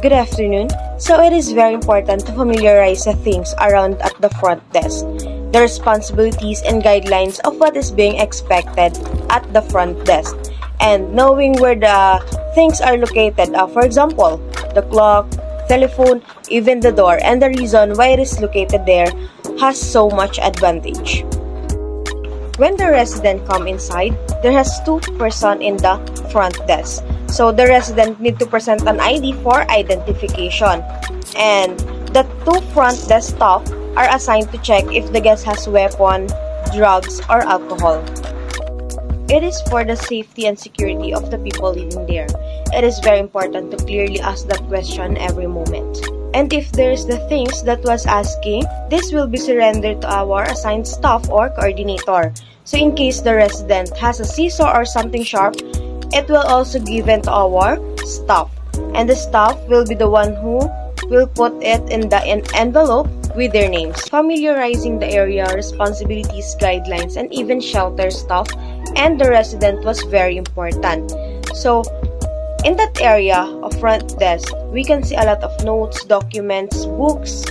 Good afternoon. So it is very important to familiarize the things around at the front desk, the responsibilities and guidelines of what is being expected at the front desk, and knowing where the things are located. For example, the clock, telephone, even the door, and the reason why it is located there has so much advantage. When the resident come inside, there has two person in the front desk. So the resident need to present an ID for identification. And the two front desk staff are assigned to check if the guest has weapon, drugs, or alcohol. It is for the safety and security of the people living there. It is very important to clearly ask that question every moment. And if there's the things that was asking, this will be surrendered to our assigned staff or coordinator. So in case the resident has a scissor or something sharp, it will also given to our staff. And the staff will be the one who will put it in the envelope with their names. Familiarizing the area, responsibilities, guidelines, and even shelter staff and the resident was very important. So in that area of front desk, we can see a lot of notes, documents, books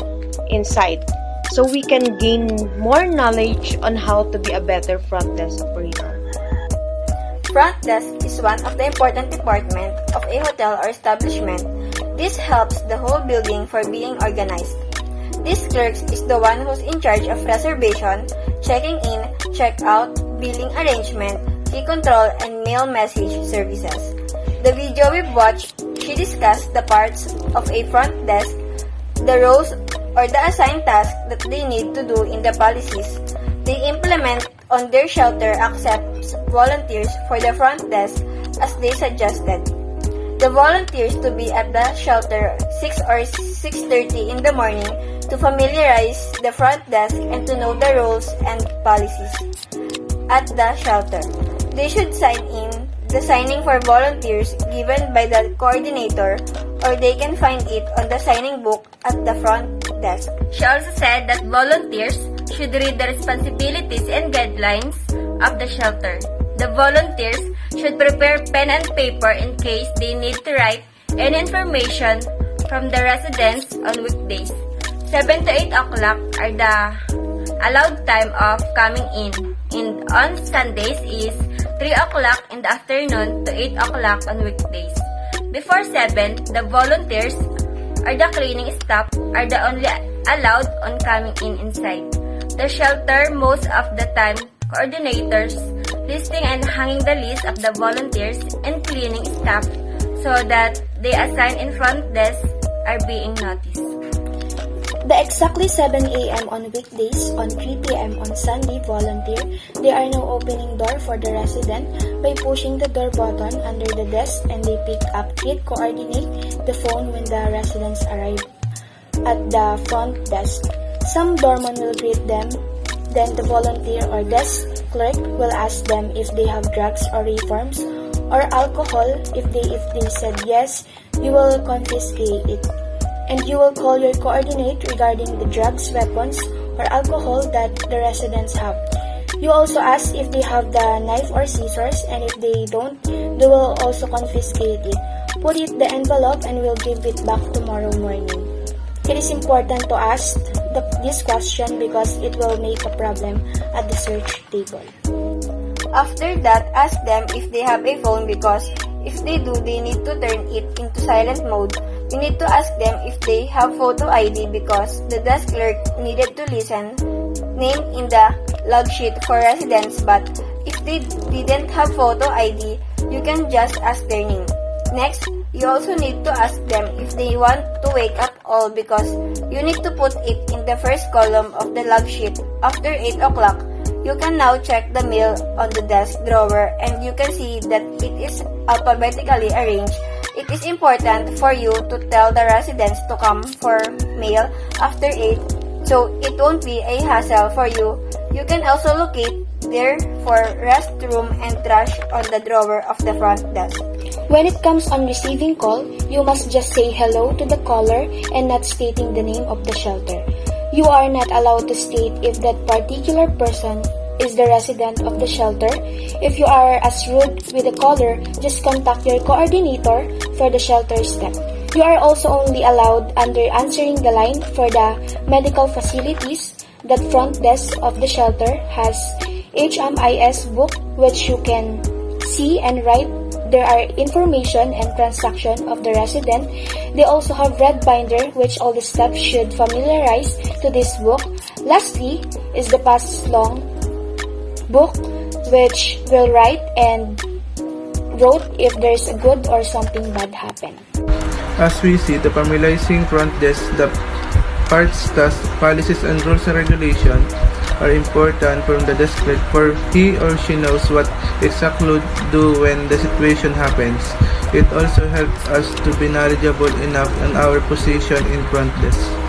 inside. So we can gain more knowledge on how to be a better front desk operator. Front desk is one of the important departments of a hotel or establishment. This helps the whole building for being organized. This clerk is the one who's in charge of reservation, checking in, check out, billing arrangement, key control, and mail message services. The video we've watched, she discussed the parts of a front desk, the roles or the assigned tasks that they need to do in the policies. They implement on their shelter accepts volunteers for the front desk as they suggested. The volunteers to be at the shelter 6 or 6:30 in the morning to familiarize the front desk and to know the rules and policies at the shelter. They should sign in the signing for volunteers given by the coordinator, or they can find it on the signing book at the front desk. She also said that volunteers should read the responsibilities and guidelines of the shelter. The volunteers should prepare pen and paper in case they need to write any information from the residents on weekdays. 7 to 8 o'clock are the allowed time of coming in, and on Sundays is 3 o'clock in the afternoon to 8 o'clock on weekdays. Before 7, the volunteers or the cleaning staff are the only allowed on coming in inside the shelter. Most of the time, coordinators listing and hanging the list of the volunteers and cleaning staff so that they assigned in front desk are being noticed. The exactly 7 a.m. on weekdays, on 3 p.m. on Sunday volunteer, they are now opening door for the resident by pushing the door button under the desk, and they pick up it, coordinate the phone when the residents arrive at the front desk. Some doorman will greet them, then the volunteer or desk clerk will ask them if they have drugs or reforms or alcohol. If they said yes, you will confiscate it. And you will call your coordinate regarding the drugs, weapons, or alcohol that the residents have. You also ask if they have the knife or scissors, and if they don't, they will also confiscate it. Put it in the envelope and we'll give it back tomorrow morning. It is important to ask this question because it will make a problem at the search table. After that, ask them if they have a phone, because if they do, they need to turn it into silent mode. You need to ask them if they have photo ID, because the desk clerk needed to listen name in the log sheet for residents, but if they didn't have photo ID, you can just ask their name. Next, you also need to ask them if they want to wake up all, because you need to put it in the first column of the log sheet. After 8 o'clock, you can now check the mail on the desk drawer, and you can see that it is alphabetically arranged. It is important for you to tell the residents to come for mail after 8, so it won't be a hassle for you. You can also locate there for restroom and trash on the drawer of the front desk. When it comes on receiving call, you must just say hello to the caller and not stating the name of the shelter. You are not allowed to state if that particular person is the resident of the shelter. If you are as rude with the caller, just contact your coordinator for the shelter step. You are also only allowed under answering the line for the medical facilities that front desk of the shelter has HMIS book which you can see and write. There are information and transaction of the resident. They also have red binder which all the staff should familiarize to this book. Lastly is the pass long book which will write and wrote if there's a good or something bad happen. As we see, the familiarizing front desk, the parts, tasks, policies, and rules and regulations are important from the desk clerk for he or she knows what exactly do when the situation happens. It also helps us to be knowledgeable enough on our position in front desk.